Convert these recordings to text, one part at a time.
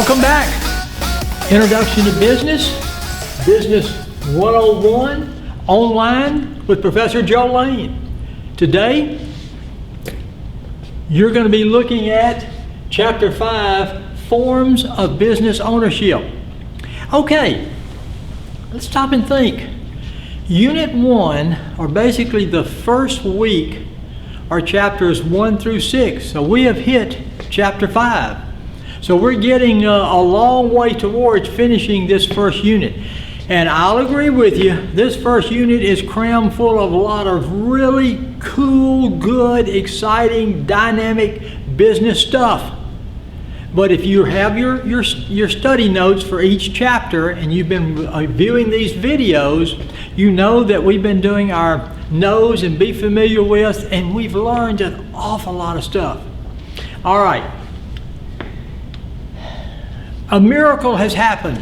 Welcome back. Introduction to Business, Business 101, online with Professor Joe Lane. Today, you're going to be looking at Chapter 5, Forms of Business Ownership. Okay, let's stop and think. Unit 1, or basically the first week, are chapters 1 through 6. So we have hit Chapter 5. So we're getting a long way towards finishing this first unit. And I'll agree with you, this first unit is crammed full of a lot of really cool, good, exciting, dynamic business stuff. But if you have your study notes for each chapter and you've been viewing these videos, you know that we've been doing our knows and be familiar with, and we've learned an awful lot of stuff. All right. A miracle has happened.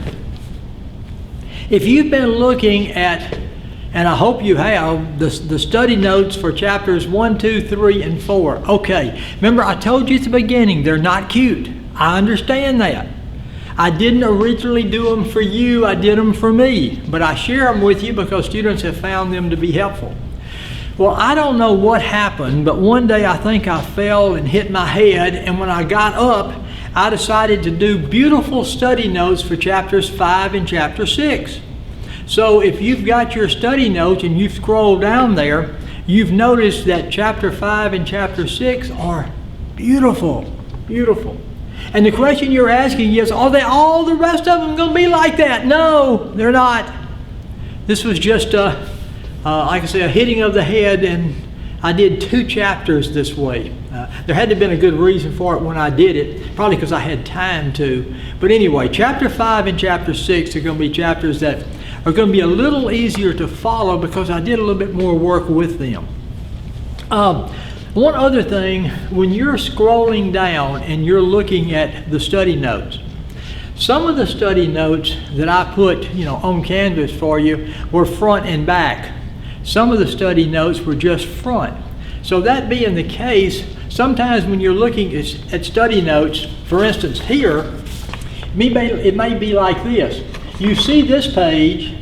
If you've been looking at, and I hope you have, the study notes for chapters 1, 2, 3, and 4. Okay, remember I told you at the beginning, they're not cute. I understand that. I didn't originally do them for you, I did them for me. But I share them with you because students have found them to be helpful. Well, I don't know what happened, but one day I think I fell and hit my head, and when I got up, I decided to do beautiful study notes for chapters 5 and chapter 6. So if you've got your study notes and you've scrolled down there, you've noticed that chapter 5 and chapter 6 are beautiful, beautiful. And the question you're asking is, are they all the rest of them going to be like that? No, they're not. This was just, like I say, a hitting of the head, and I did 2 chapters this way. There had to have been a good reason for it when I did it, probably because I had time to. But anyway, chapter 5 and chapter 6 are going to be chapters that are going to be a little easier to follow because I did a little bit more work with them. One other thing, when you're scrolling down and you're looking at the study notes, some of the study notes that I put, on Canvas for you were front and back. Some of the study notes were just front. So that being the case, sometimes when you're looking at study notes, for instance here, it may be like this. You see this page,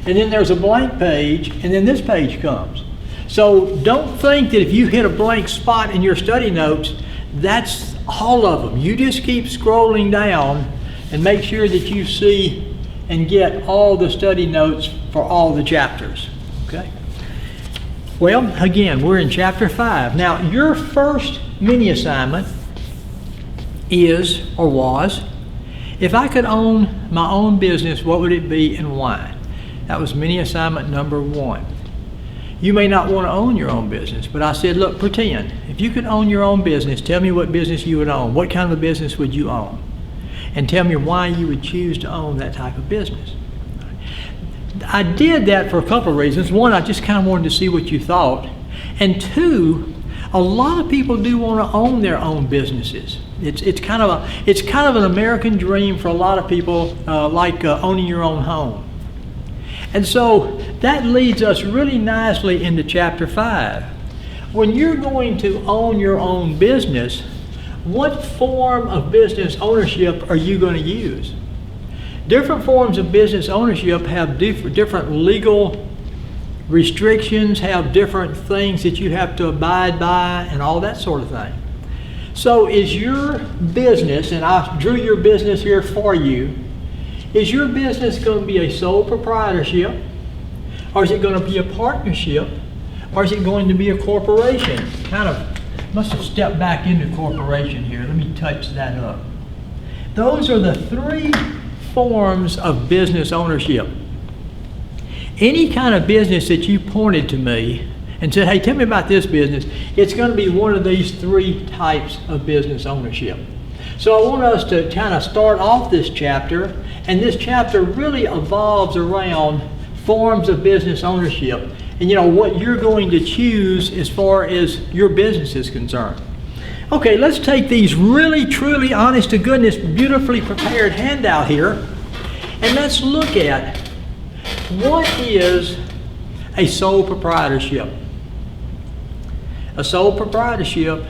and then there's a blank page, and then this page comes. So don't think that if you hit a blank spot in your study notes, that's all of them. You just keep scrolling down and make sure that you see and get all the study notes for all the chapters. Okay? Well, again, we're in chapter 5. Now, your first mini assignment is, or was, if I could own my own business, what would it be and why? That was mini assignment number 1. You may not want to own your own business, but I said, look, pretend. If you could own your own business, tell me what business you would own. What kind of a business would you own? And tell me why you would choose to own that type of business. I did that for a couple of reasons. One, I just kind of wanted to see what you thought. And 2, a lot of people do want to own their own businesses. It's kind of an American dream for a lot of people, like owning your own home. And so that leads us really nicely into chapter 5. When you're going to own your own business, what form of business ownership are you going to use? Different forms of business ownership have different legal restrictions, have different things that you have to abide by, and all that sort of thing. So is your business, and I drew your business here for you, is your business going to be a sole proprietorship, or is it going to be a partnership, or is it going to be a corporation? Kind of must have stepped back into corporation here. Let me touch that up. Those are the 3 forms of business ownership. Any kind of business that you pointed to me and said, hey, tell me about this business, it's going to be one of these 3 types of business ownership. So I want us to kind of start off this chapter, and this chapter really evolves around forms of business ownership and what you're going to choose as far as your business is concerned. Okay, let's take these really, truly, honest to goodness, beautifully prepared handout here, and let's look at what is a sole proprietorship. A sole proprietorship,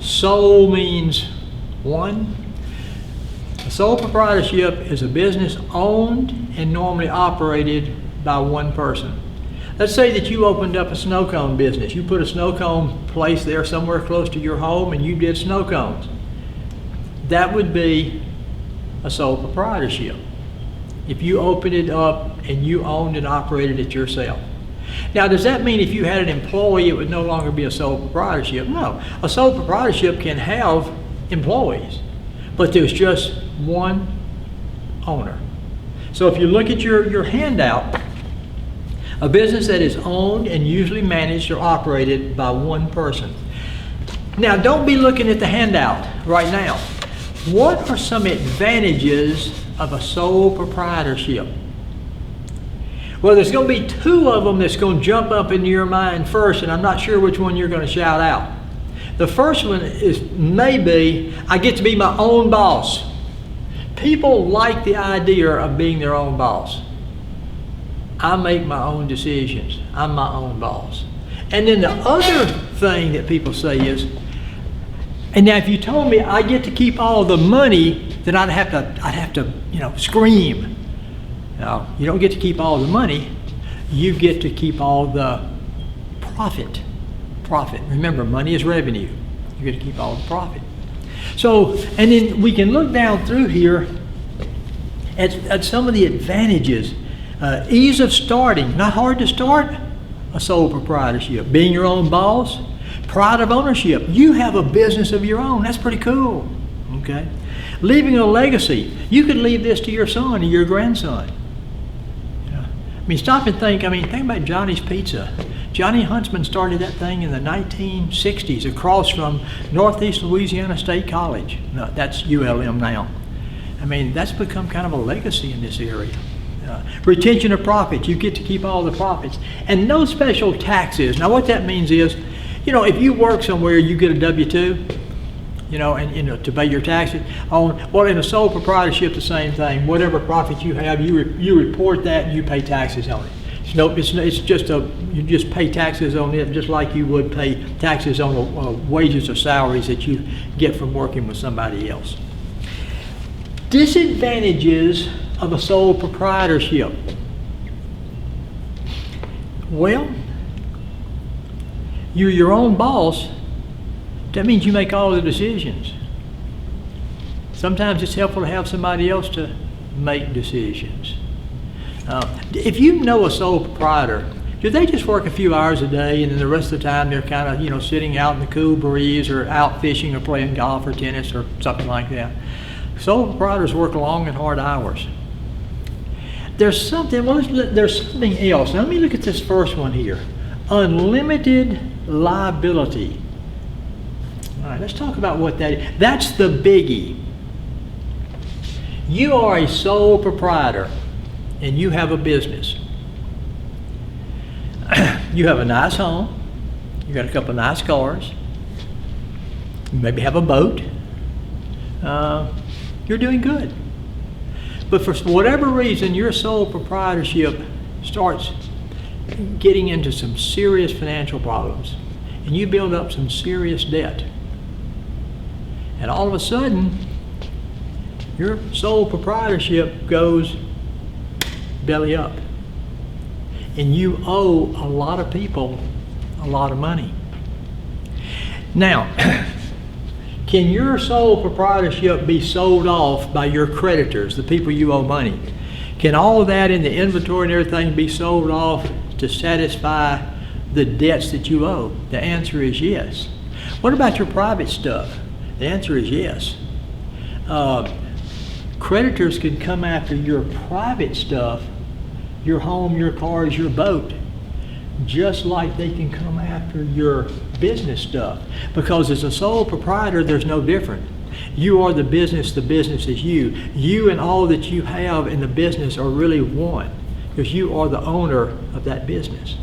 sole means one. Sole proprietorship is a business owned and normally operated by one person. Let's say that you opened up a snow cone business. You put a snow cone place there somewhere close to your home and you did snow cones. That would be a sole proprietorship. If you opened it up and you owned and operated it yourself. Now, does that mean if you had an employee, it would no longer be a sole proprietorship? No. A sole proprietorship can have employees, but there's just one owner. So if you look at your handout, a business that is owned and usually managed or operated by one person. Now, don't be looking at the handout right now. What are some advantages of a sole proprietorship? Well, there's going to be two of them that's going to jump up into your mind first, and I'm not sure which one you're going to shout out. The first one is maybe, I get to be my own boss. People like the idea of being their own boss. I make my own decisions. I'm my own boss. And then the other thing that people say is, and now if you told me I get to keep all the money, then I'd have to scream. No, you don't get to keep all the money. You get to keep all the profit. Remember, money is revenue. You get to keep all the profit. So, and then we can look down through here at some of the advantages. Ease of starting, not hard to start a sole proprietorship. Being your own boss, pride of ownership. You have a business of your own. That's pretty cool. Okay. Leaving a legacy. You could leave this to your son or your grandson. I mean, stop and think. Think about Johnny's Pizza. Johnny Huntsman started that thing in the 1960s across from Northeast Louisiana State College. No, that's ULM now. That's become kind of a legacy in this area. Retention of profits. You get to keep all the profits. And no special taxes. Now, what that means is, if you work somewhere, you get a W-2. And to pay your taxes on. Well, in a sole proprietorship, the same thing. Whatever profit you have, you report that and you pay taxes on it. You just pay taxes on it just like you would pay taxes on wages or salaries that you get from working with somebody else. Disadvantages of a sole proprietorship. Well, you're your own boss. That means you make all the decisions. Sometimes it's helpful to have somebody else to make decisions. If you know a sole proprietor, do they just work a few hours a day and then the rest of the time they're kind of, sitting out in the cool breeze or out fishing or playing golf or tennis or something like that? Sole proprietors work long and hard hours. There's something else. Now, let me look at this first one here. Unlimited liability. All right, let's talk about what that is. That's the biggie. You are a sole proprietor and you have a business. You have a nice home. You got a couple of nice cars. You maybe have a boat. You're doing good. But for whatever reason, your sole proprietorship starts getting into some serious financial problems and you build up some serious debt. And all of a sudden, your sole proprietorship goes belly up. And you owe a lot of people a lot of money. Now, can your sole proprietorship be sold off by your creditors, the people you owe money? Can all of that in the inventory and everything be sold off to satisfy the debts that you owe? The answer is yes. What about your private stuff? The answer is yes. Creditors can come after your private stuff, your home, your cars, your boat, just like they can come after your business stuff. Because as a sole proprietor, there's no different. You are the business is you. You and all that you have in the business are really one, because you are the owner of that business.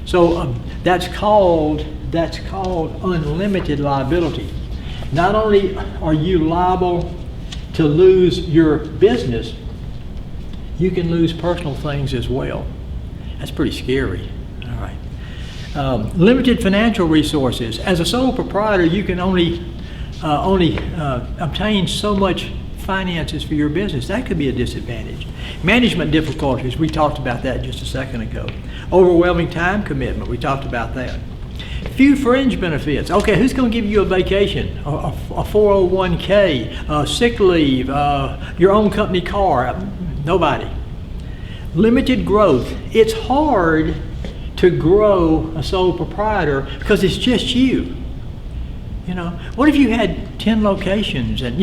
So that's called unlimited liability. Not only are you liable to lose your business, you can lose personal things as well. That's pretty scary. All right. Limited financial resources. As a sole proprietor, you can only obtain so much finances for your business. That could be a disadvantage. Management difficulties, we talked about that just a second ago. Overwhelming time commitment, we talked about that. Few fringe benefits. Okay, who's going to give you a vacation, a 401k, sick leave, your own company car? Nobody. Limited growth. It's hard to grow a sole proprietor because it's just you. You know, what if you had 10 locations and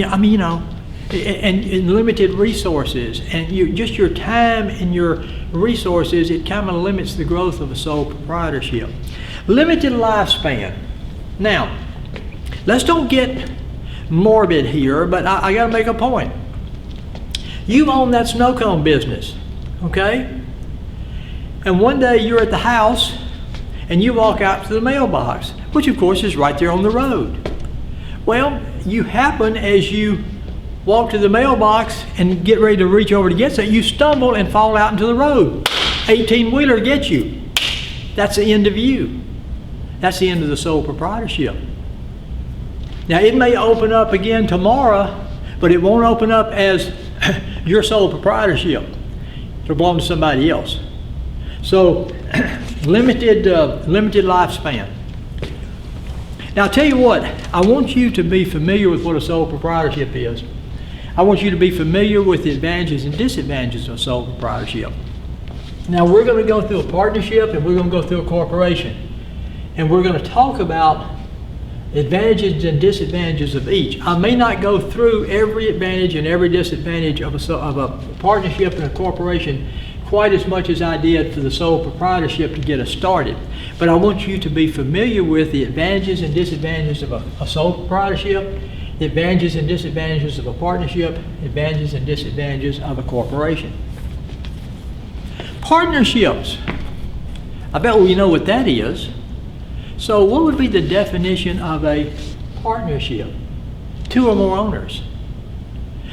and limited resources, and just your time and your resources, it kind of limits the growth of a sole proprietorship. Limited lifespan. Now, let's don't get morbid here, but I got to make a point. You own that snow cone business, okay? And one day you're at the house and you walk out to the mailbox, which of course is right there on the road. Well, you happen, as you walk to the mailbox and get ready to reach over to get it, you stumble and fall out into the road. 18-wheeler gets you. That's the end of you. That's the end of the sole proprietorship. Now, it may open up again tomorrow, but it won't open up as your sole proprietorship. It'll belong to somebody else. So, limited lifespan. Now, I'll tell you what, I want you to be familiar with what a sole proprietorship is. I want you to be familiar with the advantages and disadvantages of sole proprietorship. Now, we're going to go through a partnership and we're going to go through a corporation. And we're going to talk about advantages and disadvantages of each. I may not go through every advantage and every disadvantage of a partnership and a corporation quite as much as I did for the sole proprietorship to get us started. But I want you to be familiar with the advantages and disadvantages of a sole proprietorship, the advantages and disadvantages of a partnership, advantages and disadvantages of a corporation. Partnerships. I bet we know what that is. So what would be the definition of a partnership? 2 or more owners.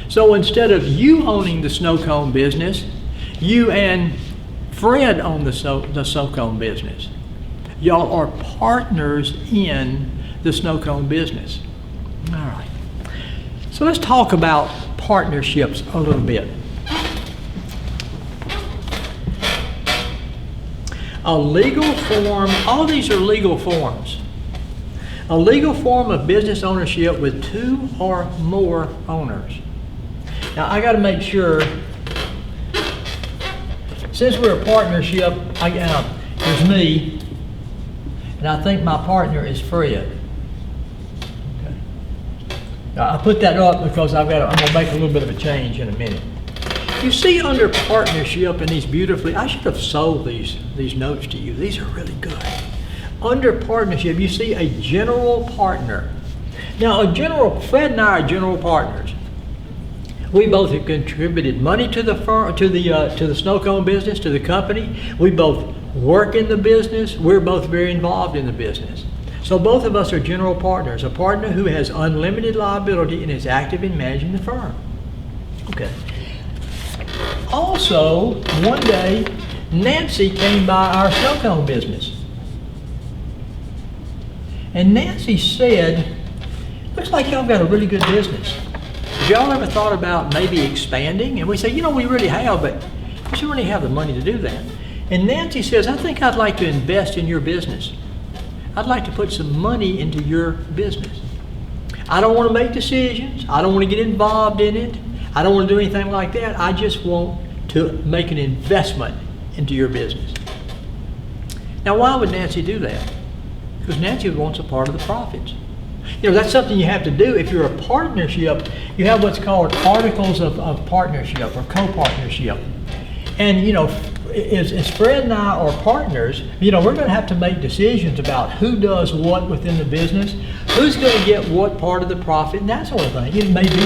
So instead of you owning the snow cone business, you and Fred own the snow cone business. Y'all are partners in the snow cone business. All right. So let's talk about partnerships a little bit. A legal form, all these are legal forms. A legal form of business ownership with 2 or more owners. Now I got to make sure, since we're a partnership, there's me, and I think my partner is Fred. Okay. Now I put that up because I'm going to make a little bit of a change in a minute. You see under partnership and these beautifully, I should have sold these notes to you. These are really good. Under partnership, you see a general partner. Now, Fred and I are general partners. We both have contributed money to the firm, to the snow cone business, to the company. We both work in the business. We're both very involved in the business. So both of us are general partners. A partner who has unlimited liability and is active in managing the firm. Okay. Also, one day, Nancy came by our snow cone business. And Nancy said, looks like y'all got a really good business. Have y'all ever thought about maybe expanding? And we say, we really have, but we don't really have the money to do that. And Nancy says, I think I'd like to invest in your business. I'd like to put some money into your business. I don't want to make decisions. I don't want to get involved in it. I don't want to do anything like that. I just want to make an investment into your business. Now, why would Nancy do that? Because Nancy wants a part of the profits. That's something you have to do. If you're a partnership, you have what's called articles of partnership or co-partnership. And, as Fred and I are partners, we're going to have to make decisions about who does what within the business, who's going to get what part of the profit, and that sort of thing. It may be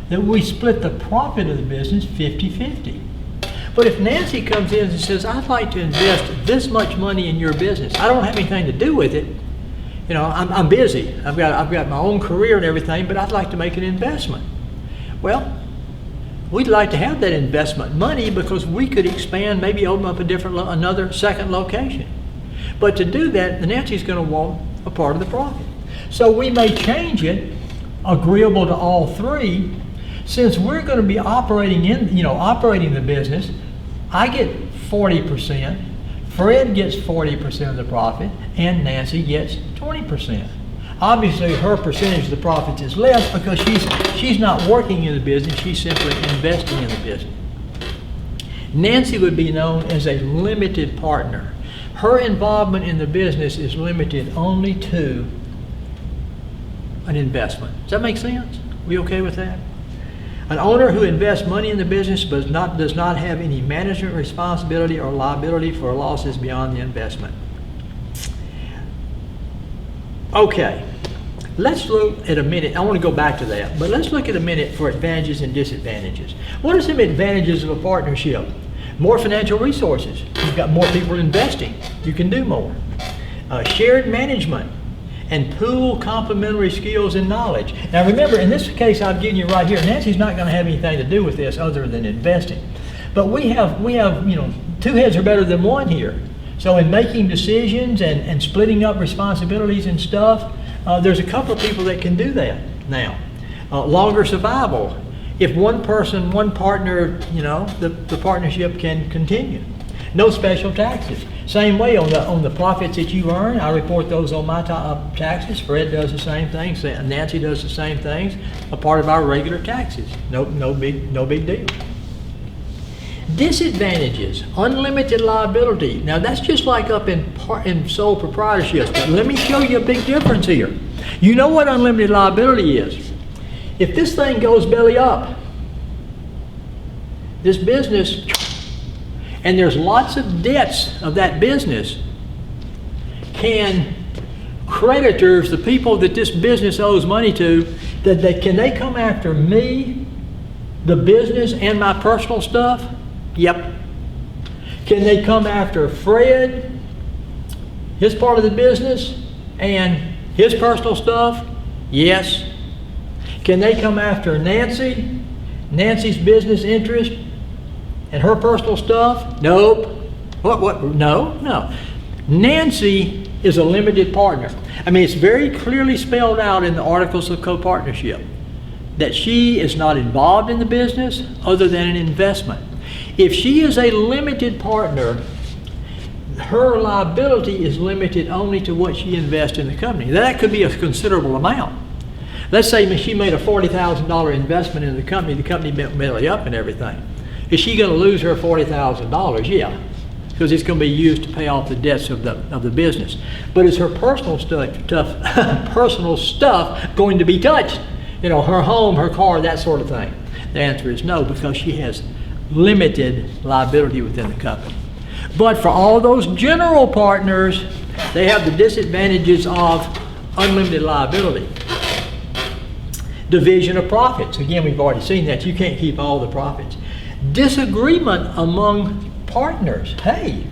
that we split the profit of the business 50-50. But if Nancy comes in and says, I'd like to invest this much money in your business, I don't have anything to do with it. I'm busy. I've got my own career and everything, but I'd like to make an investment. Well, we'd like to have that investment money because we could expand, maybe open up another second location. But to do that, Nancy's going to want a part of the profit. So we may change it agreeable to all three, since we're going to be operating operating the business, I get 40%, Fred gets 40% of the profit, and Nancy gets 20%. Obviously, her percentage of the profits is less because she's not working in the business, she's simply investing in the business. Nancy would be known as a limited partner. Her involvement in the business is limited only to an investment. Does that make sense? We okay with that? An owner who invests money in the business but does not have any management responsibility or liability for losses beyond the investment. Okay, let's look at a minute. I want to go back to that, but let's look at a minute for advantages and disadvantages. What are some advantages of a partnership? More financial resources. You've got more people investing. You can do more. Shared management and pool complementary skills and knowledge. Now remember, in this case I've given you right here, Nancy's not going to have anything to do with this other than investing. But we have two heads are better than one here. So in making decisions and splitting up responsibilities and stuff, there's a couple of people that can do that now. Longer survival. If one partner, the partnership can continue. No special taxes. Same way on the profits that you earn, I report those on my taxes. Fred does the same thing. Nancy does the same things. A part of our regular taxes. No big deal. Disadvantages: unlimited liability. Now that's just like up in sole proprietorships. But let me show you a big difference here. You know what unlimited liability is? If this thing goes belly up, this business, and there's lots of debts of that business, can creditors, the people that this business owes money to, can they come after me, the business, and my personal stuff? Yep. Can they come after Fred, his part of the business, and his personal stuff? Yes. Can they come after Nancy, Nancy's business interest, and her personal stuff? Nope. What? No. Nancy is a limited partner. I mean, it's very clearly spelled out in the Articles of Co-Partnership that she is not involved in the business other than an investment. If she is a limited partner, her liability is limited only to what she invests in the company. That could be a considerable amount. Let's say she made a $40,000 investment in the company went belly up and everything. Is she going to lose her $40,000? Yeah, because it's going to be used to pay off the debts of the business. But is her personal stuff going to be touched? Her home, her car, that sort of thing. The answer is no, because she has limited liability within the company. But for all those general partners, they have the disadvantages of unlimited liability. Division of profits. Again, we've already seen that. You can't keep all the profits. Disagreement among partners. Hey,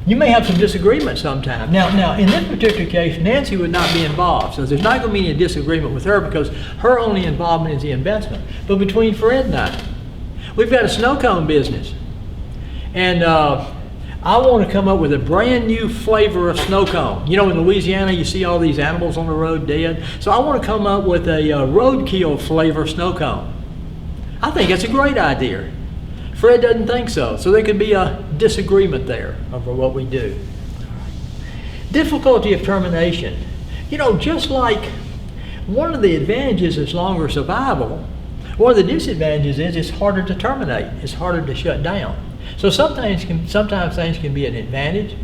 you may have some disagreement sometime. Now, in this particular case, Nancy would not be involved, so there's not going to be any disagreement with her because her only involvement is the investment. But between Fred and I, we've got a snow cone business, and I want to come up with a brand new flavor of snow cone. In Louisiana, you see all these animals on the road dead. So I want to come up with a roadkill flavor snow cone. I think that's a great idea. Fred doesn't think so. So there could be a disagreement there over what we do. Difficulty of termination. Just like one of the advantages is longer survival, one of the disadvantages is it's harder to terminate. It's harder to shut down. So sometimes things can be an advantage,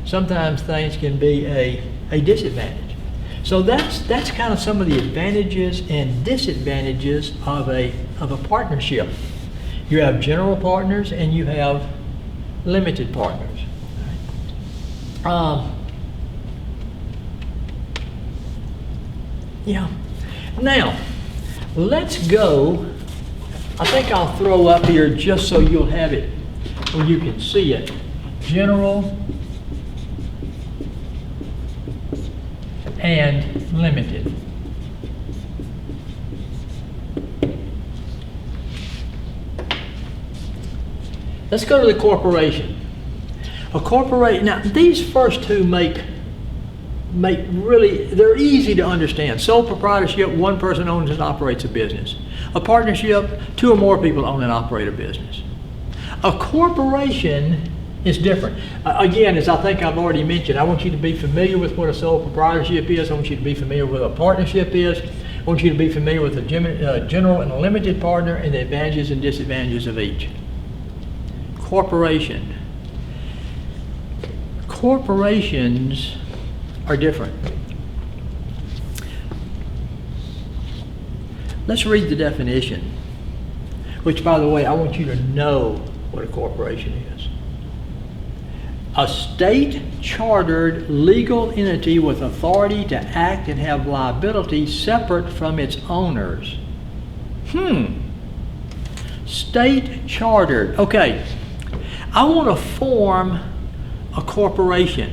sometimes things can be a disadvantage. So that's kind of some of the advantages and disadvantages of a partnership. You have general partners and you have limited partners. Now, let's go. I think I'll throw up here just so you'll have it where you can see it. General and limited. Let's go to the corporation. Now these first two make they're easy to understand. Sole proprietorship, one person owns and operates a business. A partnership, two or more people own and operate a business. A corporation is different. Again, as I think I've already mentioned, I want you to be familiar with what a sole proprietorship is. I want you to be familiar with what a partnership is. I want you to be familiar with a general and a limited partner and the advantages and disadvantages of each. Corporation. Corporations are different. Let's read the definition, which, by the way, I want you to know what a corporation is. A state-chartered legal entity with authority to act and have liability separate from its owners. State-chartered. Okay, I want to form a corporation.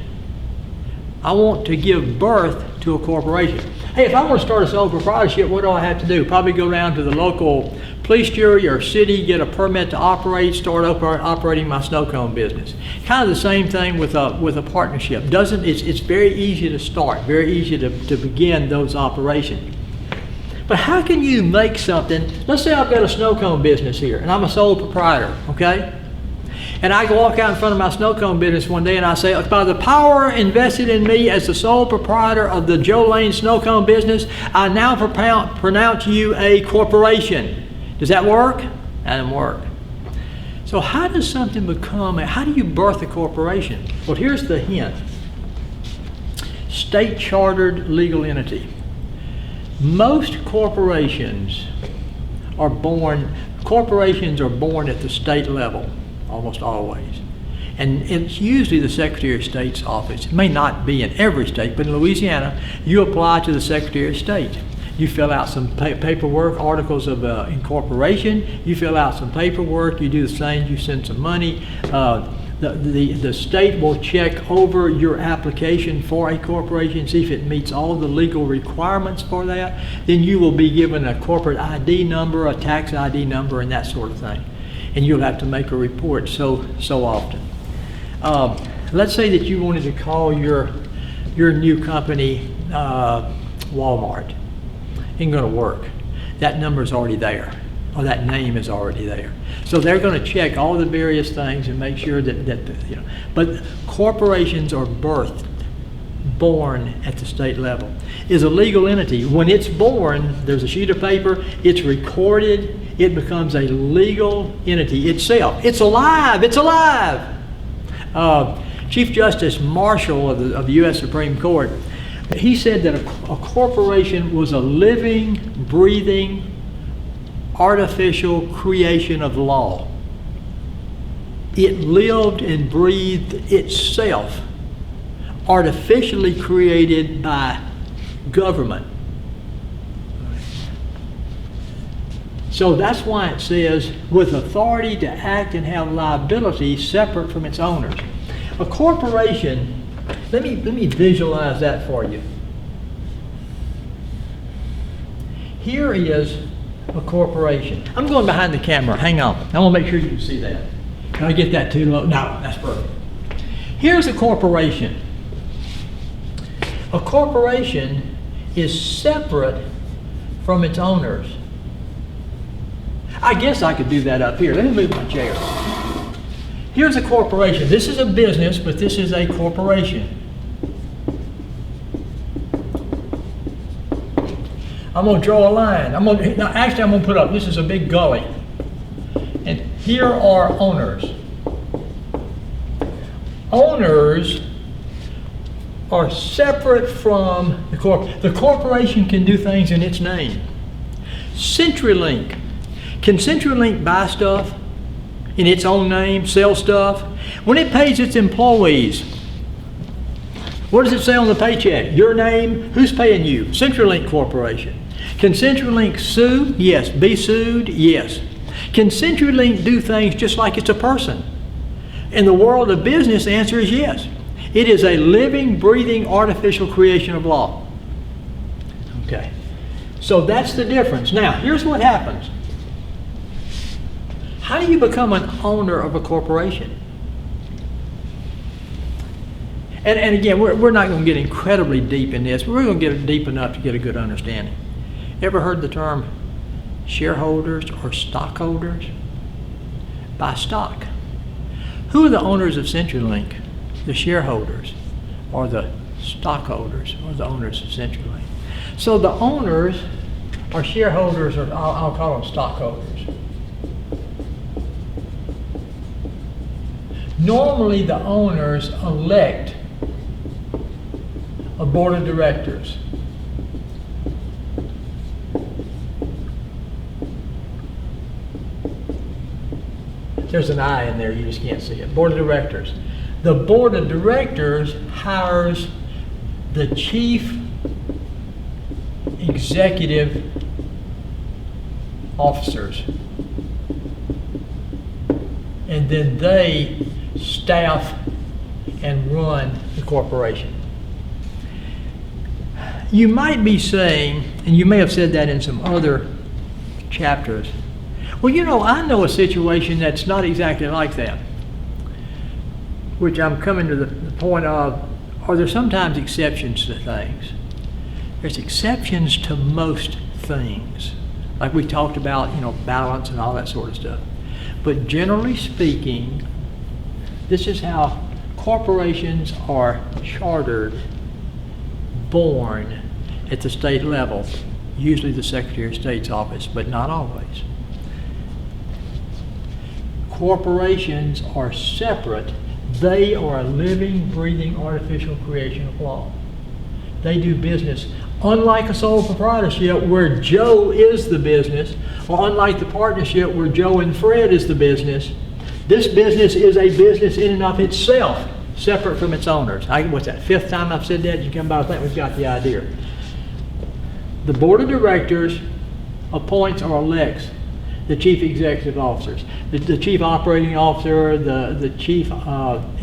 I want to give birth to a corporation. Hey, if I want to start a sole proprietorship, what do I have to do? Probably go down to the local police jury or city, get a permit to operate, start operating my snow cone business. Kind of the same thing with a partnership. It's very easy to start, very easy to begin those operations. But how can you make something? Let's say I've got a snow cone business here, and I'm a sole proprietor, okay? And I walk out in front of my snow cone business one day and I say, by the power invested in me as the sole proprietor of the Joe Lane snow cone business, I now pronounce you a corporation. Does that work? That doesn't work. So how does something how do you birth a corporation? Well, here's the hint. State-chartered legal entity. Most corporations are born at the state level. Almost always. And it's usually the Secretary of State's office. It may not be in every state, but in Louisiana, you apply to the Secretary of State. You fill out some paperwork, articles of incorporation. You fill out some paperwork. You do the same. You send some money. The state will check over your application for a corporation, see if it meets all the legal requirements for that. Then you will be given a corporate ID number, a tax ID number, and that sort of thing. And you'll have to make a report so often. Let's say that you wanted to call your new company Walmart. Ain't going to work. That number's already there, or that name is already there. So they're going to check all the various things and make sure that. But corporations are born at the state level. Is a legal entity. When it's born, there's a sheet of paper. It's recorded. It becomes a legal entity itself. It's alive. It's alive. Chief Justice Marshall of the U.S. Supreme Court, he said that a corporation was a living, breathing, artificial creation of law. It lived and breathed itself, artificially created by government. So that's why it says, with authority to act and have liability separate from its owners. A corporation, let me visualize that for you. Here is a corporation. I'm going behind the camera. Hang on. I want to make sure you can see that. Can I get that too low? No, that's perfect. Here's a corporation. A corporation is separate from its owners. I guess I could do that up here. Let me move my chair. Here's a corporation. This is a business, but this is a corporation. I'm going to draw a line. I'm going to put up, this is a big gully. And here are owners. Owners are separate from the corporation. The corporation can do things in its name. CenturyLink. Can CenturyLink buy stuff in its own name, sell stuff? When it pays its employees, what does it say on the paycheck? Your name, who's paying you? CenturyLink Corporation. Can CenturyLink sue? Yes. Be sued? Yes. Can CenturyLink do things just like it's a person? In the world of business, the answer is yes. It is a living, breathing, artificial creation of law. Okay. So that's the difference. Now, here's what happens. How do you become an owner of a corporation? And again, we're not going to get incredibly deep in this, but we're going to get deep enough to get a good understanding. Ever heard the term shareholders or stockholders? Buy stock. Who are the owners of CenturyLink? The shareholders or the stockholders or the owners of CenturyLink? So the owners or shareholders, or I'll call them stockholders. Normally the owners elect a board of directors. There's an I in there, you just can't see it. Board of directors. The board of directors hires the chief executive officers. And then they staff and run the corporation. You might be saying, and you may have said that in some other chapters, well, you know, I know a situation that's not exactly like that. Which I'm coming to the point of, are there sometimes exceptions to things? There's exceptions to most things. Like we talked about, you know, balance and all that sort of stuff. But generally speaking, this is how corporations are chartered, born at the state level, usually the Secretary of State's office, but not always. Corporations are separate. They are a living, breathing, artificial creation of law. They do business. Unlike a sole proprietorship where Joe is the business, or unlike the partnership where Joe and Fred is the business, this business is a business in and of itself, separate from its owners. What's that, fifth time I've said that? You come by, I think we've got the idea. The board of directors appoints or elects the chief executive officers. The chief operating officer, the chief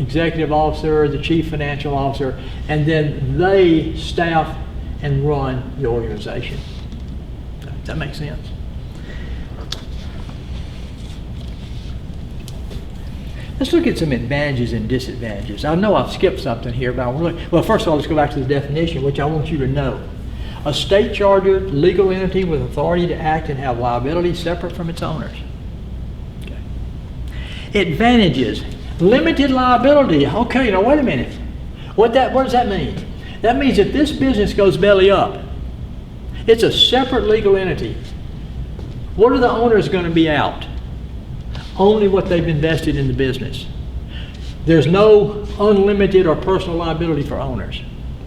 executive officer, the chief financial officer, and then they staff and run the organization. Does that make sense? Let's look at some advantages and disadvantages. I know I've skipped something here, but I want to look. Well, first of all, let's go back to the definition, which I want you to know. A state-chartered legal entity with authority to act and have liability separate from its owners. Okay. Advantages. Limited liability. Okay, now wait a minute. What does that mean? That means if this business goes belly up, it's a separate legal entity. What are the owners going to be out? Only what they've invested in the business. There's no unlimited or personal liability for owners.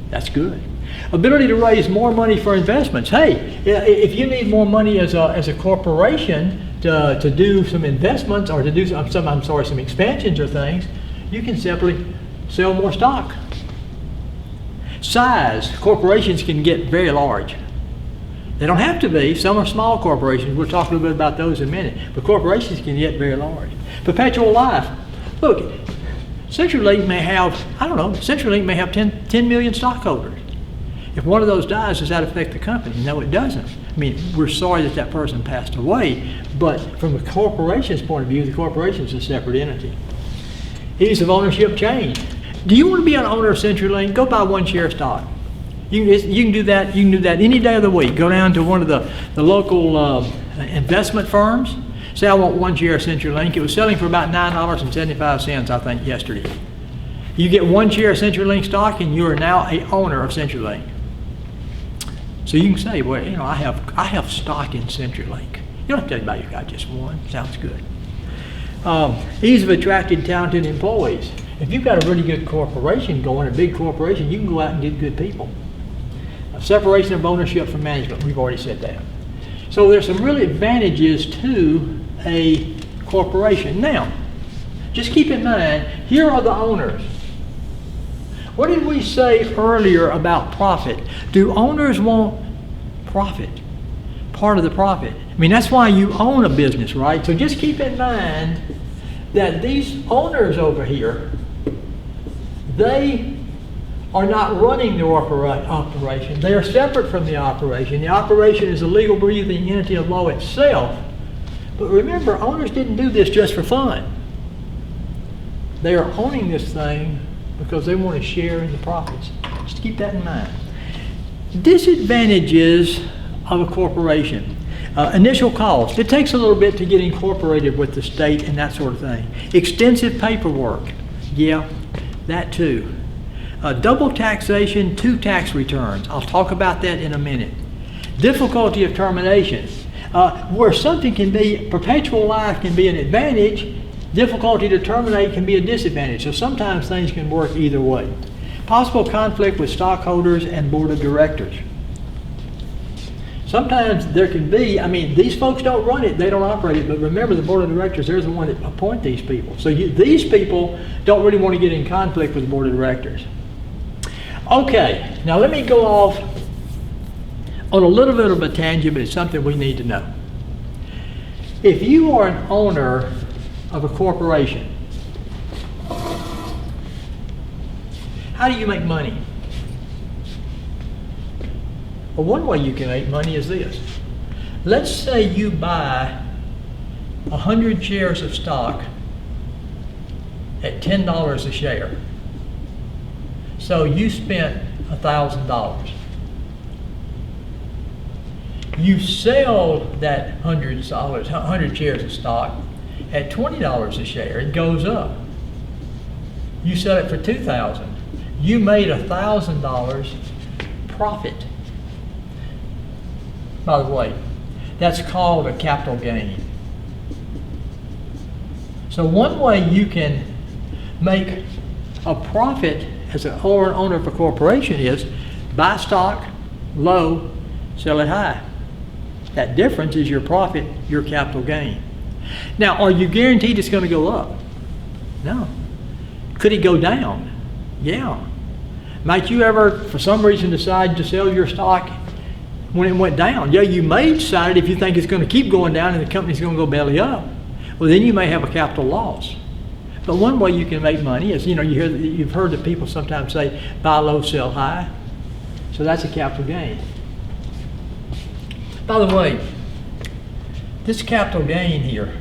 That's good. Ability to raise more money for investments. Hey, if you need more money as a corporation to do some investments or to do some expansions or things, you can simply sell more stock. Size. Corporations can get very large. They don't have to be. Some are small corporations. We'll talk a little bit about those in a minute. But corporations can get very large. Perpetual life. Look, CenturyLink may have, CenturyLink may have 10 million stockholders. If one of those dies, does that affect the company? No, it doesn't. I mean, we're sorry that that person passed away, but from the corporation's point of view, the corporation is a separate entity. Ease of ownership change. Do you want to be an owner of CenturyLink? Go buy one share of stock. You can do that. You can do that any day of the week. Go down to one of the local investment firms. Say, I want one share of CenturyLink. It was selling for about $9.75, I think, yesterday. You get one share of CenturyLink stock, and you are now a owner of CenturyLink. So you can say, well, you know, I have stock in CenturyLink. You don't have to tell anybody you've got just one. Sounds good. Ease of attracting talented employees. If you've got a really good corporation going, a big corporation, you can go out and get good people. Separation of ownership from management. We've already said that. So there's some real advantages to a corporation. Now, just keep in mind, here are the owners. What did we say earlier about profit? Do owners want profit? Part of the profit. I mean, that's why you own a business, right? So just keep in mind that these owners over here, they are not running the operation. They are separate from the operation. The operation is a legal breathing entity of law itself. But remember, owners didn't do this just for fun. They are owning this thing because they want to share in the profits. Just keep that in mind. Disadvantages of a corporation. Initial cost. It takes a little bit to get incorporated with the state and that sort of thing. Extensive paperwork. Yeah, that too. Double taxation, 2 tax returns. I'll talk about that in a minute. Difficulty of termination. Where something can be, perpetual life can be an advantage, difficulty to terminate can be a disadvantage. So sometimes things can work either way. Possible conflict with stockholders and board of directors. Sometimes there can be, I mean, these folks don't run it, they don't operate it, but remember the board of directors, they're the one that appoint these people. So these people don't really want to get in conflict with the board of directors. Okay, now let me go off on a little bit of a tangent, but it's something we need to know. If you are an owner of a corporation, how do you make money? Well, one way you can make money is this. Let's say you buy 100 shares of stock at $10 a share. So you spent $1,000. You sell that 100 shares of stock at $20 a share. It goes up. You sell it for $2,000. You made $1,000 profit. By the way, that's called a capital gain. So one way you can make a profit as an owner of a corporation is buy stock low, sell it high. That difference is your profit, your capital gain. Now, are you guaranteed it's going to go up? No. Could it go down? Yeah. Might you ever, for some reason, decide to sell your stock when it went down? Yeah, you may decide if you think it's going to keep going down and the company's going to go belly up. Well, then you may have a capital loss. But one way you can make money is, you've heard that people sometimes say, buy low, sell high. So that's a capital gain. By the way, this capital gain here,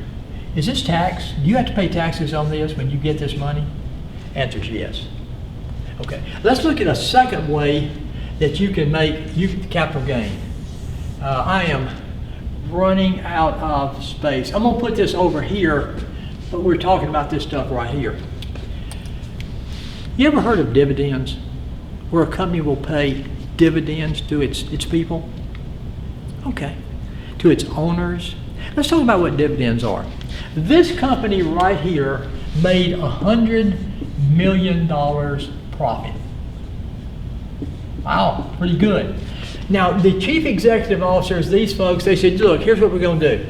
is this taxed? Do you have to pay taxes on this when you get this money? Answer is yes. Okay, let's look at a second way that you can make capital gain. I am running out of space. I'm going to put this over here, but we're talking about this stuff right here. You ever heard of dividends, where a company will pay dividends to its people? Okay, to its owners. Let's talk about what dividends are. This company right here made $100 million profit. Wow, pretty good. Now, the chief executive officers, these folks, they said, look, here's what we're going to do.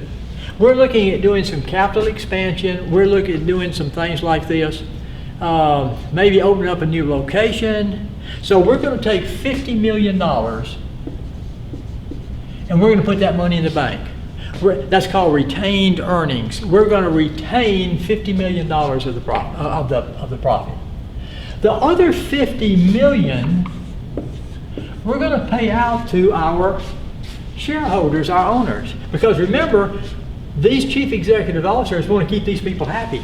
We're looking at doing some capital expansion. We're looking at doing some things like this. Maybe opening up a new location. So we're going to take $50 million and we're going to put that money in the bank. That's called retained earnings. We're going to retain $50 million of the profit. The other $50 million we're going to pay out to our shareholders, our owners. Because remember, these chief executive officers want to keep these people happy.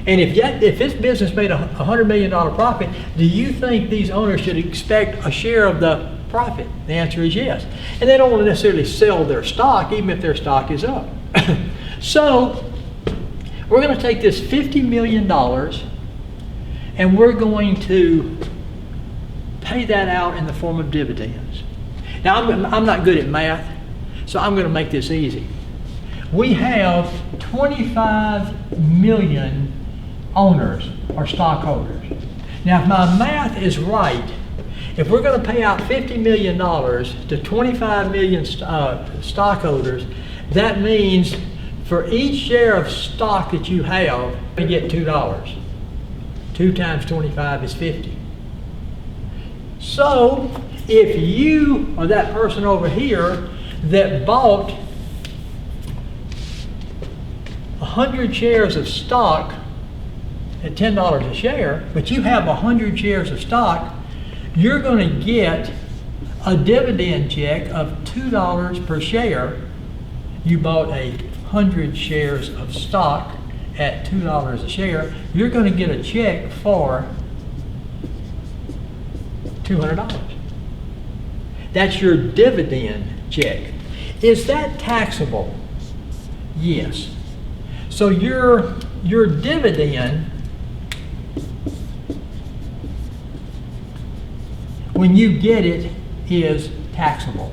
And if this business made a $100 million profit, do you think these owners should expect a share of the profit? The answer is yes. And they don't want to necessarily sell their stock, even if their stock is up. So we're going to take this $50 million and we're going to pay that out in the form of dividends. Now, I'm not good at math, so I'm going to make this easy. We have 25 million owners or stockholders. Now, if my math is right, if we're going to pay out $50 million to 25 million stockholders, that means for each share of stock that you have, you get $2. 2 times 25 is 50. So, if you or that person over here that bought 100 shares of stock at $10 a share, but you have 100 shares of stock, you're going to get a dividend check of $2 per share. You bought 100 shares of stock at $2 a share. You're going to get a check for $200. That's your dividend check. Is that taxable? Yes. So your dividend, when you get it, is taxable.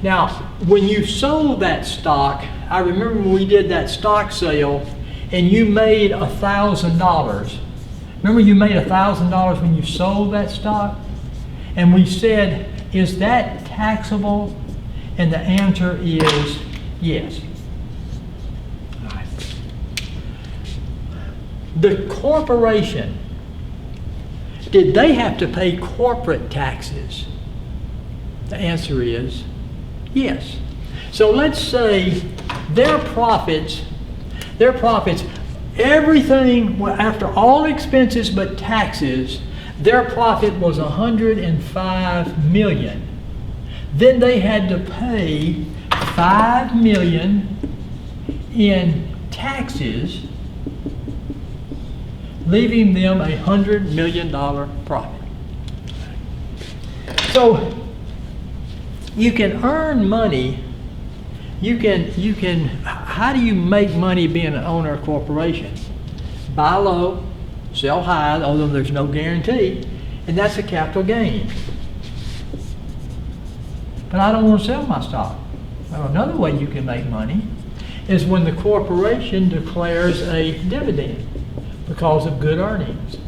Now, when you sold that stock, I remember when we did that stock sale and you made $1,000. Remember you made $1,000 when you sold that stock? And we said, is that taxable? And the answer is yes. All right. The corporation, did they have to pay corporate taxes? The answer is yes. So let's say their profits, everything after all expenses but taxes, their profit was $105 million. Then they had to pay $5 million in taxes, leaving them a $100 million profit. So you can earn money. How do you make money being an owner of a corporation? Buy low, sell high, although there's no guarantee, and that's a capital gain. But I don't want to sell my stock. Well, another way you can make money is when the corporation declares a dividend because of good earnings.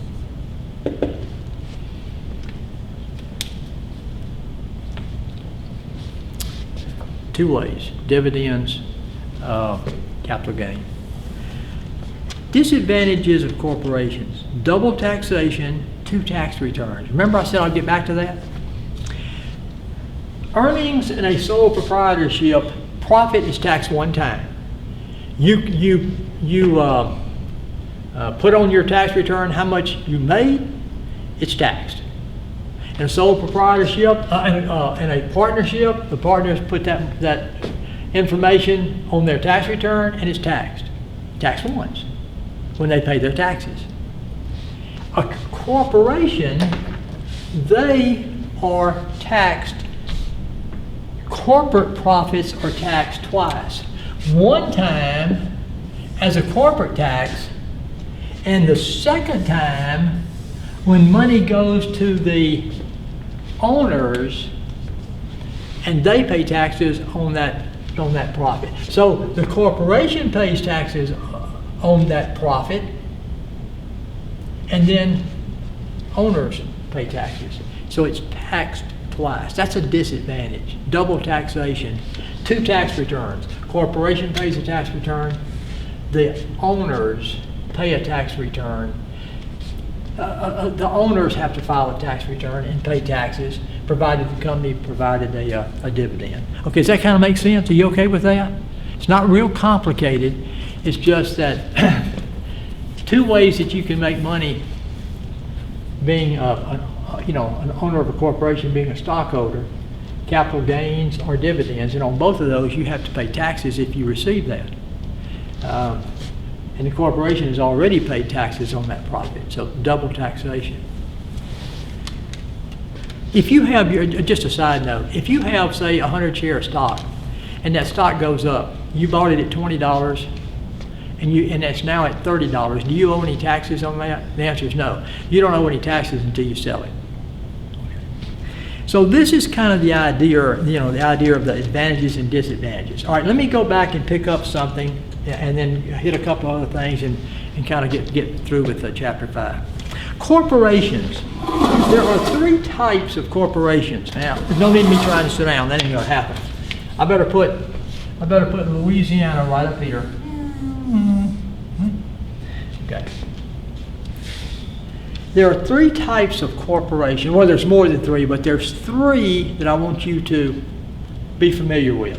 Two ways: dividends, capital gain. Disadvantages of corporations: double taxation, 2 tax returns. Remember I said I'll get back to that? Earnings in a sole proprietorship, profit is taxed one time. You put on your tax return how much you made, it's taxed. In a sole proprietorship, in a partnership, the partners put that information on their tax return and it's taxed. Taxed once when they pay their taxes. A corporation, they are taxed. Corporate profits are taxed twice. One time as a corporate tax, and the second time when money goes to the owners and they pay taxes on that profit. So the corporation pays taxes on that profit, and then owners pay taxes. So it's taxed twice. That's a disadvantage. Double taxation. 2 tax returns. Corporation pays a tax return. The owners pay a tax return. The owners have to file a tax return and pay taxes, provided the company provided a dividend. Okay, does that kind of make sense? Are you okay with that? It's not real complicated. It's just that 2 ways that you can make money being an owner of a corporation, being a stockholder: capital gains or dividends. And on both of those, you have to pay taxes if you receive that. And the corporation has already paid taxes on that profit, so double taxation. If you have just a side note, if you have, say, 100 shares of stock, and that stock goes up, you bought it at $20, and it's now at $30, do you owe any taxes on that? The answer is no. You don't owe any taxes until you sell it. So this is kind of the idea, the idea of the advantages and disadvantages. All right, let me go back and pick up something, and then hit a couple other things, and kind of get through with chapter 5. Corporations. There are 3 types of corporations. Now, there's no need me trying to sit down. That ain't gonna happen. I better put Louisiana right up here. Okay. There are 3 types of corporation. Well, there's more than 3, but there's 3 that I want you to be familiar with.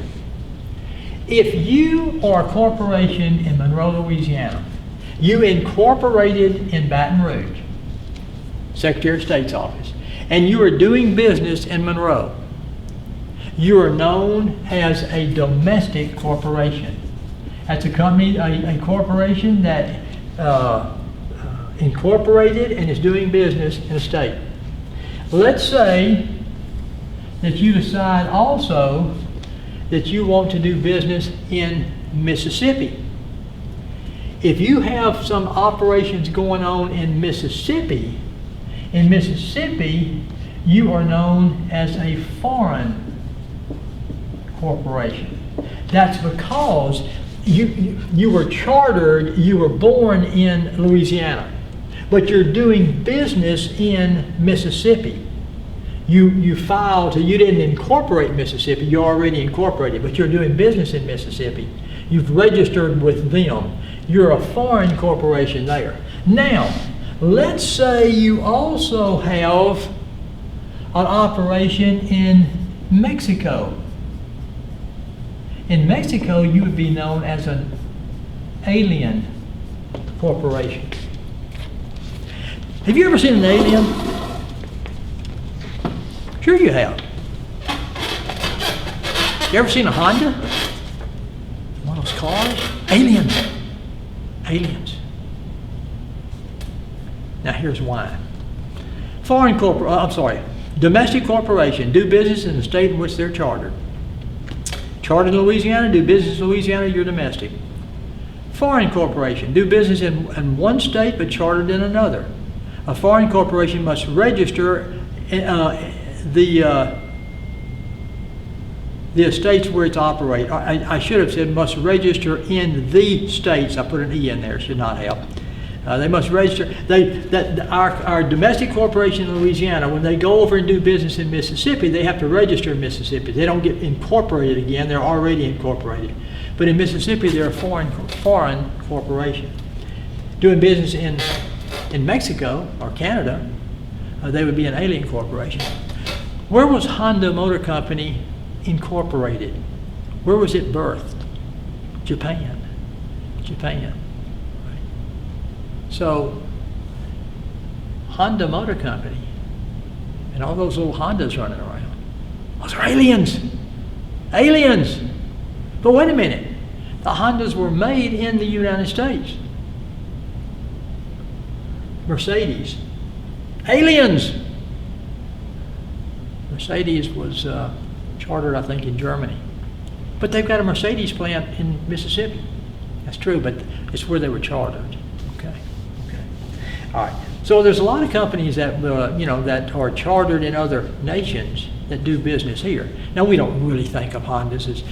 If you are a corporation in Monroe, Louisiana, you incorporated in Baton Rouge, Secretary of State's office, and you are doing business in Monroe, you are known as a domestic corporation. That's a company, a corporation that incorporated and is doing business in a state. Let's say that you decide also that you want to do business in Mississippi. If you have some operations going on in Mississippi, you are known as a foreign corporation. That's because you were chartered, you were born in Louisiana, but you're doing business in Mississippi. You filed, you didn't incorporate Mississippi, you're already incorporated, but you're doing business in Mississippi. You've registered with them. You're a foreign corporation there. Now, let's say you also have an operation in Mexico. In Mexico, you would be known as an alien corporation. Have you ever seen an alien? Sure you have. You ever seen a Honda? One of those cars? Aliens. Aliens. Now here's why. Domestic corporation, do business in the state in which they're chartered. Chartered in Louisiana, do business in Louisiana, you're domestic. Foreign corporation, do business in one state but chartered in another. A foreign corporation must register the estates where it's operated. I should have said must register in the states. I put an E in there, should not help. They must register. Our domestic corporation in Louisiana, when they go over and do business in Mississippi, they have to register in Mississippi. They don't get incorporated again. They're already incorporated. But in Mississippi, they're a foreign corporation. Doing business in Mexico or Canada, they would be an alien corporation. Where was Honda Motor Company incorporated? Where was it birthed? Japan. So, Honda Motor Company and all those little Hondas running around, those are aliens. Aliens! But wait a minute. The Hondas were made in the United States. Mercedes. Aliens! Mercedes was chartered, I think, in Germany. But they've got a Mercedes plant in Mississippi. That's true, but it's where they were chartered. Okay. All right. So there's a lot of companies that that are chartered in other nations that do business here. Now we don't really think of Hondas as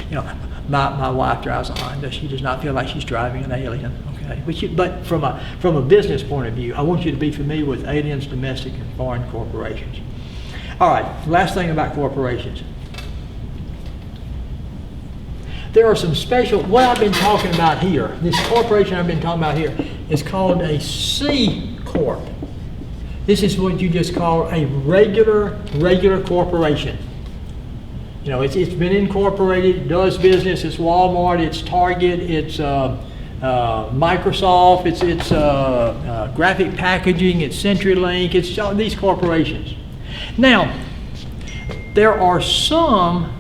my wife drives a Honda. She does not feel like she's driving an alien. Okay. But from a business point of view, I want you to be familiar with aliens, domestic and foreign corporations. All right. Last thing about corporations. There are some special, what I've been talking about here, this corporation I've been talking about here is called a C Corp. This is what you just call a regular corporation. It's been incorporated, it does business, it's Walmart, it's Target, it's Microsoft, it's Graphic Packaging, it's CenturyLink, it's all these corporations. Now, there are some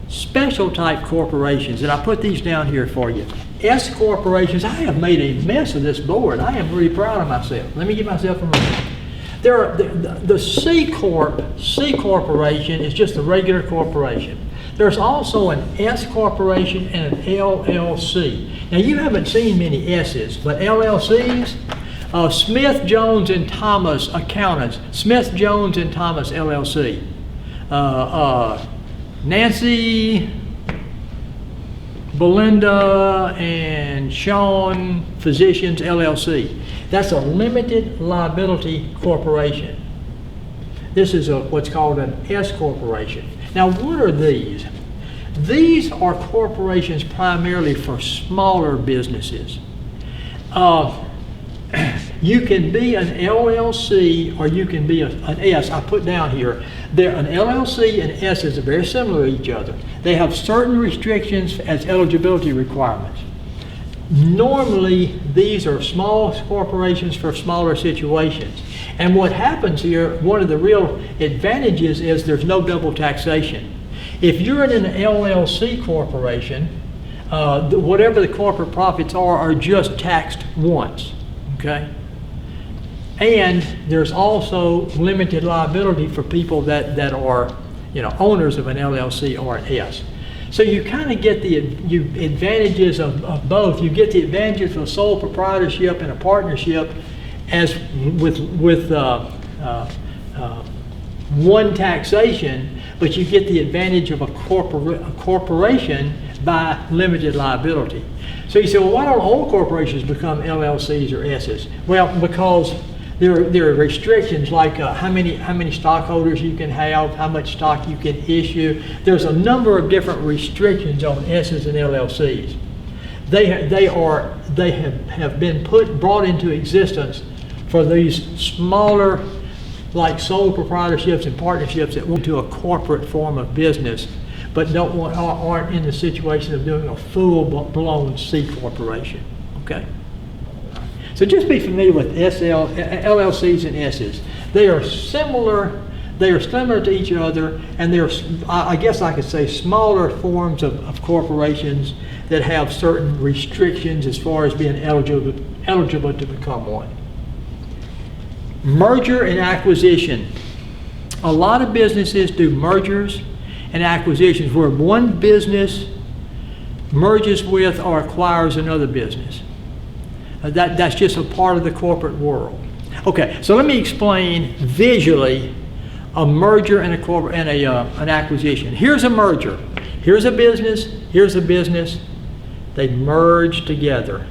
special type corporations, and I put these down here for you. S corporations. I have made a mess of this board. I am really proud of myself. Let me give myself a moment. The C corporation is just a regular corporation. There's also an S corporation and an LLC. Now you haven't seen many S's, but LLCs, Smith, Jones and Thomas Accountants, Smith, Jones and Thomas LLC. Nancy, Belinda, and Sean Physicians, LLC. That's a limited liability corporation. This is what's called an S corporation. Now, what are these? These are corporations primarily for smaller businesses. You can be an LLC or you can be an S. I put down here, an LLC and S is very similar to each other. They have certain restrictions as eligibility requirements. Normally, these are small corporations for smaller situations. And what happens here, one of the real advantages is there's no double taxation. If you're in an LLC corporation, whatever the corporate profits are just taxed once. okay? And there's also limited liability for people that are, owners of an LLC or an S. So you kind of get the advantages of both. You get the advantages of sole proprietorship and a partnership as with one taxation, but you get the advantage of a corporation by limited liability. So you say, well, why don't all corporations become LLCs or S's? Well, because there are restrictions like how many stockholders you can have, how much stock you can issue. There's a number of different restrictions on S's and LLCs. They have been brought into existence for these smaller, like sole proprietorships and partnerships that want to a corporate form of business, but aren't in the situation of doing a full-blown C corporation. Okay. So just be familiar with LLCs and S's. They are similar. They are similar to each other, and they're, I guess I could say, smaller forms of corporations that have certain restrictions as far as being eligible to become one. Merger and acquisition. A lot of businesses do mergers and acquisitions where one business merges with or acquires another business. That's just a part of the corporate world. Okay, so let me explain visually a merger and an acquisition. Here's a merger. Here's a business. Here's a business. They merge together.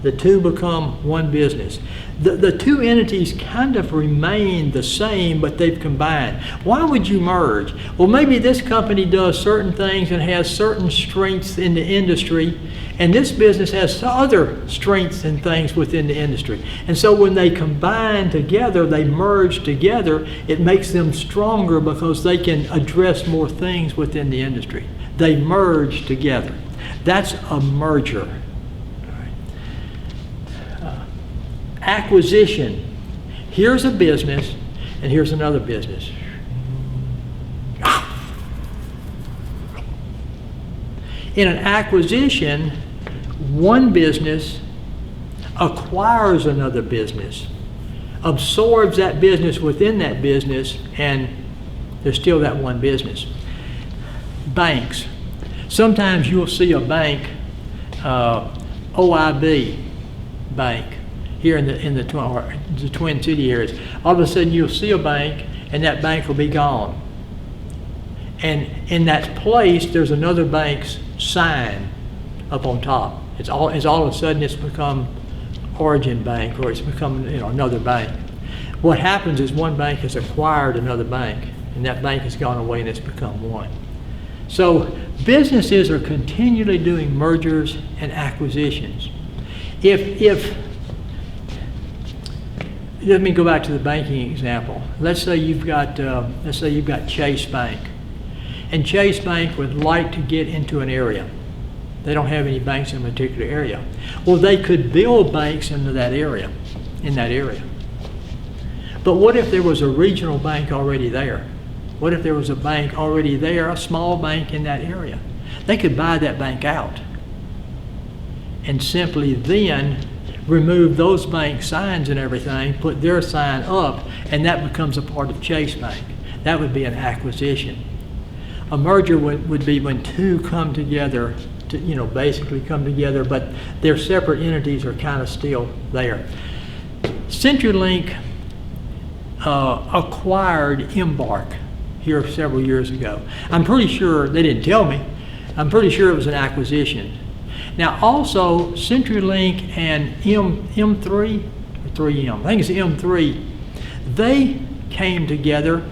The two become one business. The two entities kind of remain the same, but they've combined. Why would you merge? Well, maybe this company does certain things and has certain strengths in the industry, and this business has other strengths and things within the industry. And so when they combine together, they merge together, it makes them stronger because they can address more things within the industry. They merge together. That's a merger. Acquisition. Here's a business and here's another business. In an acquisition, one business acquires another business, absorbs that business within that business, and there's still that one business. Banks. Sometimes you'll see a bank, OIB bank, here in the Twin City areas. All of a sudden you'll see a bank and that bank will be gone. And in that place there's another bank's sign up on top. It's all of a sudden it's become Origin Bank, or it's become another bank. What happens is one bank has acquired another bank and that bank has gone away and it's become one. So businesses are continually doing mergers and acquisitions. Let me go back to the banking example. Let's say you've got Chase Bank, and Chase Bank would like to get into an area. They don't have any banks in a particular area. Well, they could build banks into that area, But what if there was a regional bank already there? What if there was a bank already there, a small bank in that area? They could buy that bank out and simply then remove those bank signs and everything, put their sign up, and that becomes a part of Chase Bank. That would be an acquisition. A merger would be when two come together to, basically come together, but their separate entities are kind of still there. CenturyLink acquired Embark here several years ago. I'm pretty sure, they didn't tell me, I'm pretty sure it was an acquisition. Now also, CenturyLink and M3, or 3M, I think it's M3, they came together,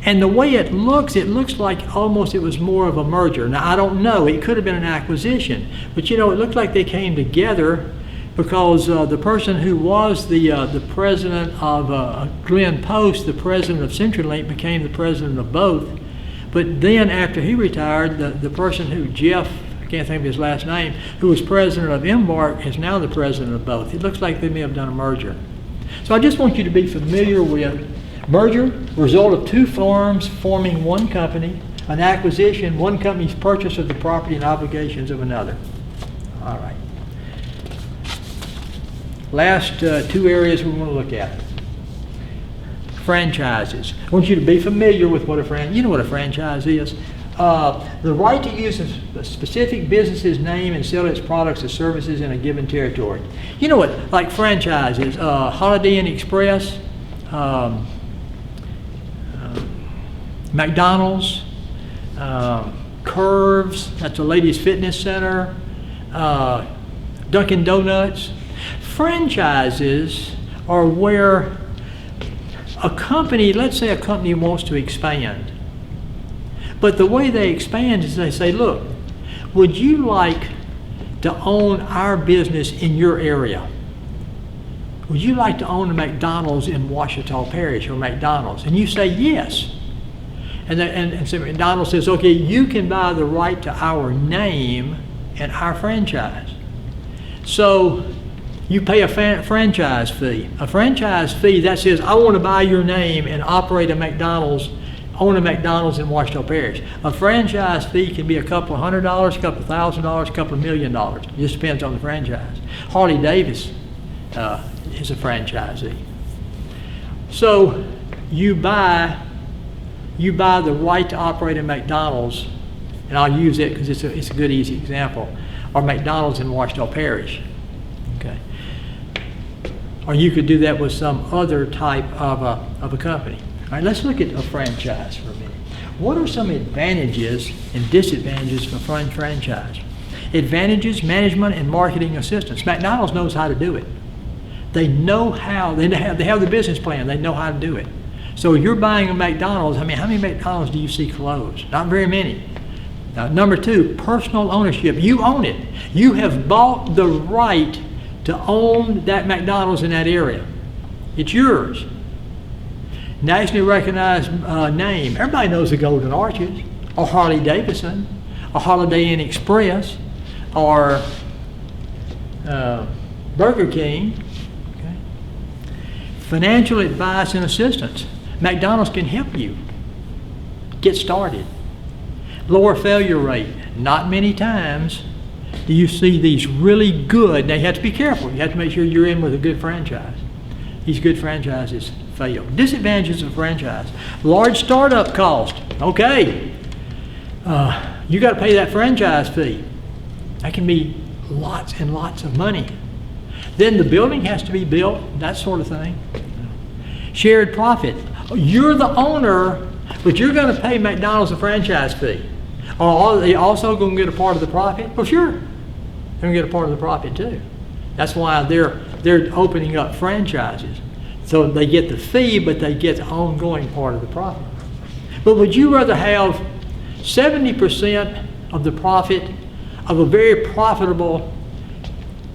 and the way it looks like almost it was more of a merger. Now I don't know, it could have been an acquisition, but it looked like they came together because the person who was the president of Glenn Post, the president of CenturyLink, became the president of both. But then after he retired, the person who, Jeff, I can't think of his last name, who was president of Embark, is now the president of both. It looks like they may have done a merger. So I just want you to be familiar with merger, result of two firms forming one company, an acquisition, one company's purchase of the property and obligations of another. All right. Last two areas we want to look at. Franchises. I want you to be familiar with what you know what a franchise is. The right to use a specific business's name and sell its products or services in a given territory. You know what, like franchises, Holiday Inn Express, McDonald's, Curves, that's a ladies' fitness center, Dunkin' Donuts. Franchises are where a company, let's say a company wants to expand. But the way they expand is they say, look, would you like to own our business in your area? Would you like to own a McDonald's in Ouachita Parish or McDonald's? And you say yes. And so McDonald's says, okay, you can buy the right to our name and our franchise. So you pay a franchise fee. A franchise fee that says, I want to buy your name and operate a McDonald's, own a McDonald's in Ouachita Parish. A franchise fee can be a couple of $100, a couple of $1,000, a couple of $1 million. It just depends on the franchise. Harley Davis is a franchisee. So you buy the right to operate a McDonald's, and I'll use it because it's a good, easy example, or McDonald's in Ouachita Parish. Okay. Or you could do that with some other type of a company. All right, let's look at a franchise for a minute. What are some advantages and disadvantages of a franchise? Advantages, management, and marketing assistance. McDonald's knows how to do it. They know how, they have the business plan, they know how to do it. So you're buying a McDonald's, I mean, how many McDonald's do you see closed? Not very many. Now, number two, personal ownership. You own it. You have bought the right to own that McDonald's in that area. It's yours. Nationally recognized name. Everybody knows the Golden Arches, or Harley Davidson, or Holiday Inn Express, or Burger King. Okay. Financial advice and assistance. McDonald's can help you get started. Lower failure rate. Not many times do you see these really good, now you have to be careful. You have to make sure you're in with a good franchise. These good franchises fail. Disadvantages of franchise. Large startup cost. Okay, you got to pay that franchise fee. That can be lots and lots of money. Then the building has to be built, that sort of thing. Shared profit. You're the owner, but you're going to pay McDonald's a franchise fee. Are they also going to get a part of the profit? Well, sure. They're going to get a part of the profit too. That's why they're opening up franchises. So they get the fee, but they get the ongoing part of the profit. But would you rather have 70% of the profit of a very profitable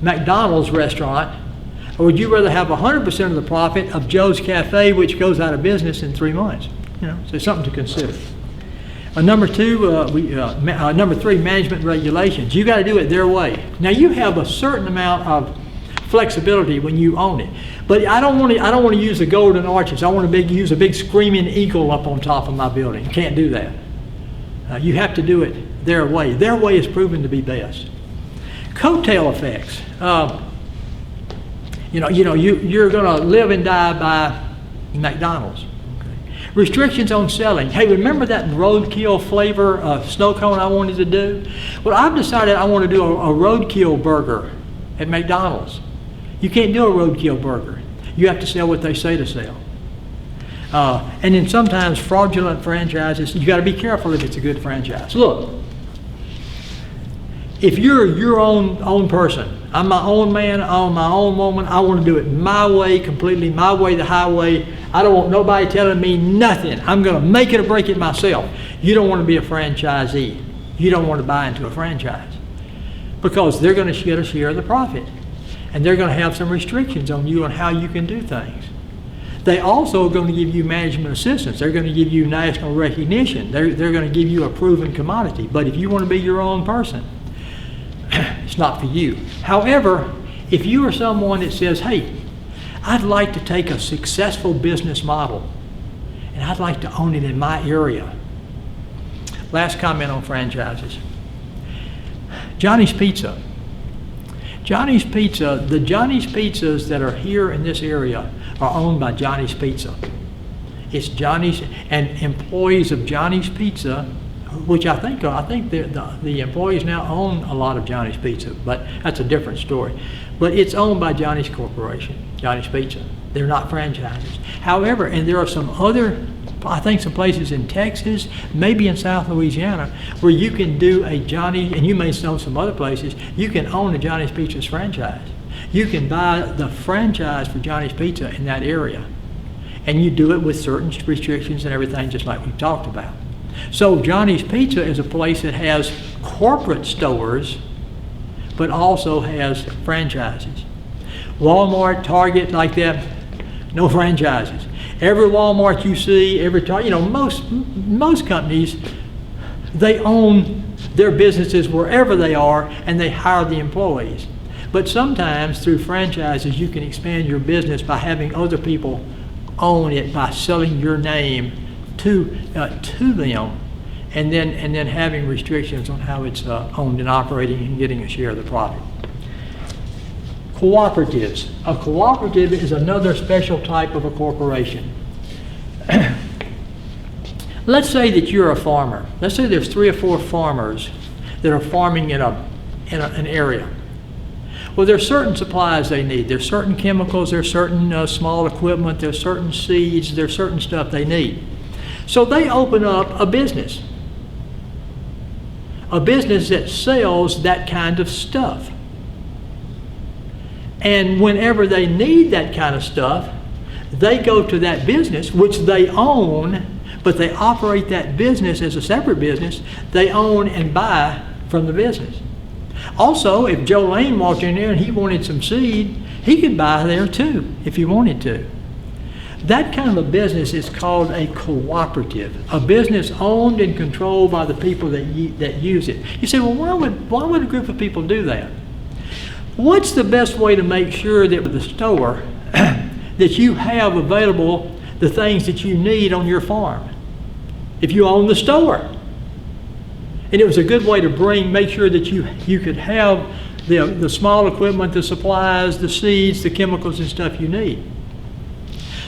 McDonald's restaurant, or would you rather have 100% of the profit of Joe's Cafe, which goes out of business in 3 months? You know, so something to consider. Number three, management regulations. You got to do it their way. Now you have a certain amount of flexibility when you own it, but I don't want to use the Golden Arches. I want to use a big screaming eagle up on top of my building. You can't do that. You have to do it their way. Their way is proven to be best. Coattail effects. You're going to live and die by McDonald's. Restrictions on selling. Hey, remember that roadkill flavor snow cone I wanted to do? Well, I've decided I want to do a roadkill burger at McDonald's. You can't do a roadkill burger. You have to sell what they say to sell. And then sometimes fraudulent franchises, you got to be careful if it's a good franchise. Look, if you're your own person, I'm my own man, I own my own woman, I want to do it my way, completely my way, the highway. I don't want nobody telling me nothing. I'm going to make it or break it myself. You don't want to be a franchisee. You don't want to buy into a franchise because they're going to get a share of the profit, and they're going to have some restrictions on you on how you can do things. They also are going to give you management assistance. They're going to give you national recognition. They're going to give you a proven commodity. But if you want to be your own person, it's not for you. However, if you are someone that says, hey, I'd like to take a successful business model and I'd like to own it in my area. Last comment on franchises. Johnny's Pizza. Johnny's Pizza, the Johnny's Pizzas that are here in this area are owned by Johnny's Pizza. It's Johnny's, and employees of Johnny's Pizza, which I think the employees now own a lot of Johnny's Pizza, but that's a different story. But it's owned by Johnny's Corporation, Johnny's Pizza. They're not franchises. However, and there are some other, I think some places in Texas, maybe in South Louisiana, where you can do a Johnny, and you may know some other places, you can own a Johnny's Pizza's franchise. You can buy the franchise for Johnny's Pizza in that area. And you do it with certain restrictions and everything, just like we talked about. So Johnny's Pizza is a place that has corporate stores, but also has franchises. Walmart, Target, like that, no franchises. Every Walmart you see, every Target, most companies, they own their businesses wherever they are, and they hire the employees. But sometimes through franchises, you can expand your business by having other people own it, by selling your name to them, and then having restrictions on how it's owned and operating and getting a share of the profit. Cooperatives. A cooperative is another special type of a corporation. Let's say that you're a farmer. Let's say there's 3 or 4 farmers that are farming in an area. Well, there's certain supplies they need. There's certain chemicals, there's certain small equipment, there's certain seeds, there's certain stuff they need. So they open up a business that sells that kind of stuff. And whenever they need that kind of stuff, they go to that business, which they own, but they operate that business as a separate business. They own and buy from the business. Also, if Joe Lane walked in there and he wanted some seed, he could buy there too, if he wanted to. That kind of a business is called a cooperative, a business owned and controlled by the people that use it. You say, well, why would a group of people do that? What's the best way to make sure that with the store that you have available the things that you need on your farm? If you own the store. And it was a good way to make sure that you could have the small equipment, the supplies, the seeds, the chemicals and stuff you need.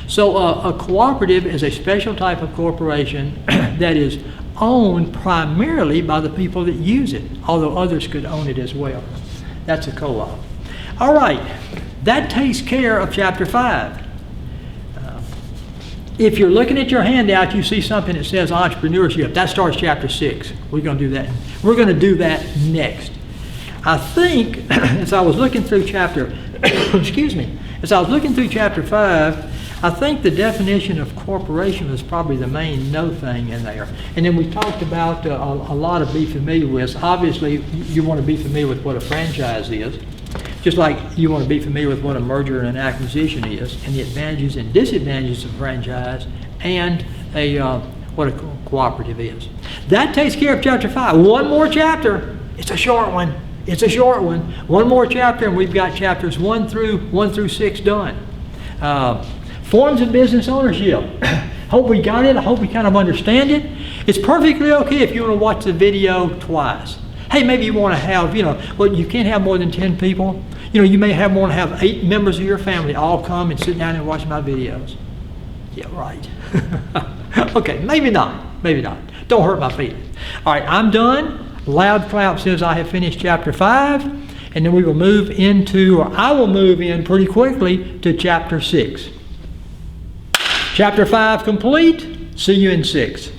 So a cooperative is a special type of corporation that is owned primarily by the people that use it, although others could own it as well. That's a co-op. All right, that takes care of Chapter 5. If you're looking at your handout, you see something that says entrepreneurship. That starts Chapter 6. We're going to do that. We're going to do that next. I think, as I was looking through Chapter 5, I think the definition of corporation is probably the main no thing in there. And then we talked about a lot to be familiar with. Obviously, you want to be familiar with what a franchise is, just like you want to be familiar with what a merger and an acquisition is, and the advantages and disadvantages of franchise, and what a cooperative is. That takes care of Chapter 5. One more chapter. It's a short one. One more chapter, and we've got chapters 1 through 6 done. Forms of business ownership. Hope we got it. I hope we kind of understand it. It's perfectly okay if you want to watch the video twice. Hey, maybe you want to have, you can't have more than 10 people. You may want to have 8 members of your family all come and sit down and watch my videos. Yeah, right. Okay, maybe not. Don't hurt my feelings. All right, I'm done. Loud clap says I have finished Chapter 5. And then I will move in pretty quickly to Chapter 6. Chapter 5 complete. See you in 6.